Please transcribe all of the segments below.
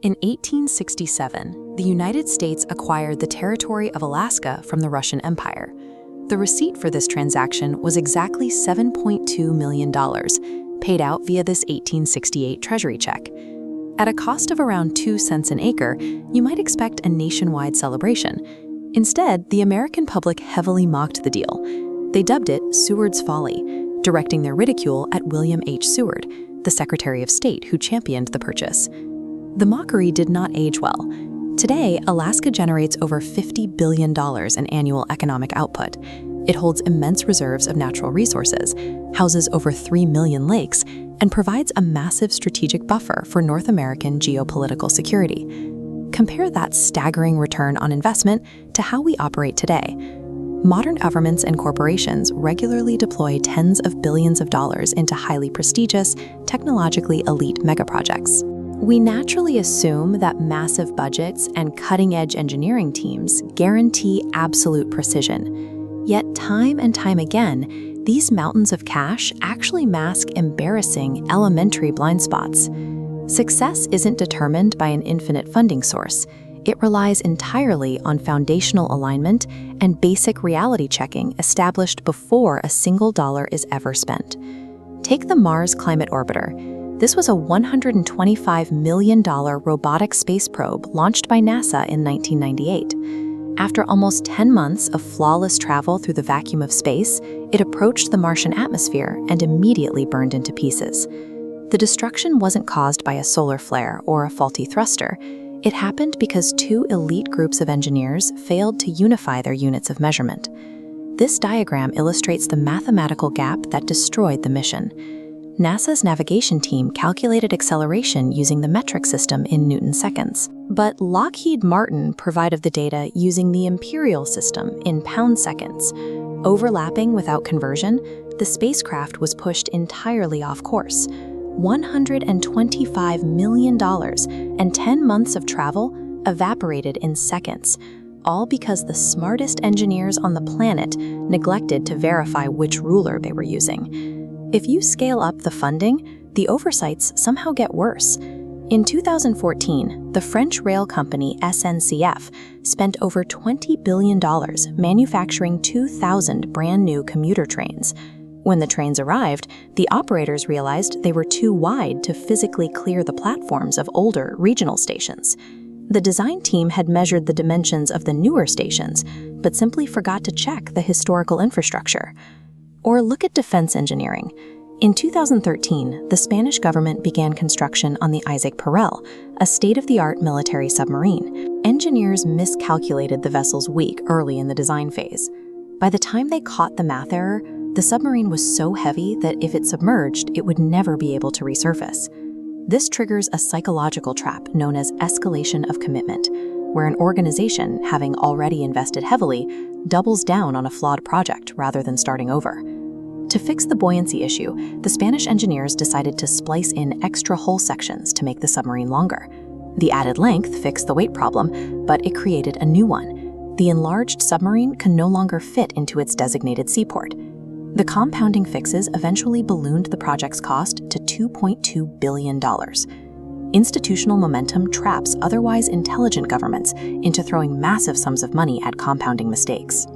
In 1867, the United States acquired the territory of Alaska from the Russian Empire. The receipt for this transaction was exactly $7.2 million, paid out via this 1868 Treasury check. At a cost of around 2 cents an acre, you might expect a nationwide celebration. Instead, the American public heavily mocked the deal. They dubbed it Seward's Folly, directing their ridicule at William H. Seward, the Secretary of State who championed the purchase. The mockery did not age well. Today, Alaska generates over $50 billion in annual economic output. It holds immense reserves of natural resources, houses over 3 million lakes, and provides a massive strategic buffer for North American geopolitical security. Compare that staggering return on investment to how we operate today. Modern governments and corporations regularly deploy tens of billions of dollars into highly prestigious, technologically elite megaprojects. We naturally assume that massive budgets and cutting-edge engineering teams guarantee absolute precision. Yet time and time again, these mountains of cash actually mask embarrassing, elementary blind spots. Success isn't determined by an infinite funding source. It relies entirely on foundational alignment and basic reality checking established before a single dollar is ever spent. Take the Mars Climate Orbiter. This was a $125 million robotic space probe launched by NASA in 1998. After almost 10 months of flawless travel through the vacuum of space, it approached the Martian atmosphere and immediately burned into pieces. The destruction wasn't caused by a solar flare or a faulty thruster. It happened because 2 elite groups of engineers failed to unify their units of measurement. This diagram illustrates the mathematical gap that destroyed the mission. NASA's navigation team calculated acceleration using the metric system in Newton seconds, but Lockheed Martin provided the data using the imperial system in pound seconds. Overlapping without conversion, the spacecraft was pushed entirely off course. $125 million and 10 months of travel evaporated in seconds, all because the smartest engineers on the planet neglected to verify which ruler they were using. If you scale up the funding, the oversights somehow get worse. In 2014, the French rail company SNCF spent over $20 billion manufacturing 2,000 brand new commuter trains. When the trains arrived, the operators realized they were too wide to physically clear the platforms of older regional stations. The design team had measured the dimensions of the newer stations, but simply forgot to check the historical infrastructure. Or look at defense engineering. In 2013, the Spanish government began construction on the Isaac Perel, a state-of-the-art military submarine. Engineers miscalculated the vessel's wake early in the design phase. By the time they caught the math error, the submarine was so heavy that if it submerged, it would never be able to resurface. This triggers a psychological trap known as escalation of commitment, where an organization, having already invested heavily, doubles down on a flawed project rather than starting over. To fix the buoyancy issue, the Spanish engineers decided to splice in extra hull sections to make the submarine longer. The added length fixed the weight problem, but it created a new one. The enlarged submarine could no longer fit into its designated seaport. The compounding fixes eventually ballooned the project's cost to $2.2 billion. Institutional momentum traps otherwise intelligent governments into throwing massive sums of money at compounding mistakes.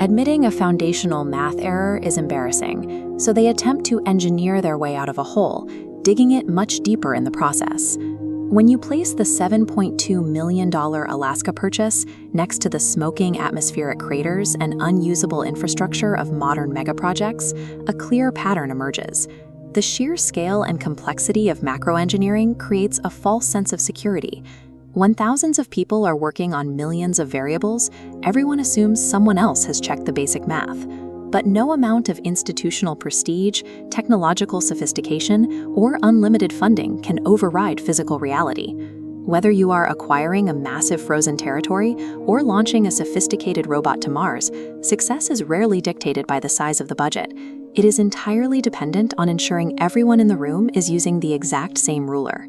Admitting a foundational math error is embarrassing, so they attempt to engineer their way out of a hole, digging it much deeper in the process. When you place the $7.2 million Alaska purchase next to the smoking atmospheric craters and unusable infrastructure of modern megaprojects, a clear pattern emerges. The sheer scale and complexity of macroengineering creates a false sense of security. When thousands of people are working on millions of variables, everyone assumes someone else has checked the basic math. But no amount of institutional prestige, technological sophistication, or unlimited funding can override physical reality. Whether you are acquiring a massive frozen territory or launching a sophisticated robot to Mars, success is rarely dictated by the size of the budget. It is entirely dependent on ensuring everyone in the room is using the exact same ruler.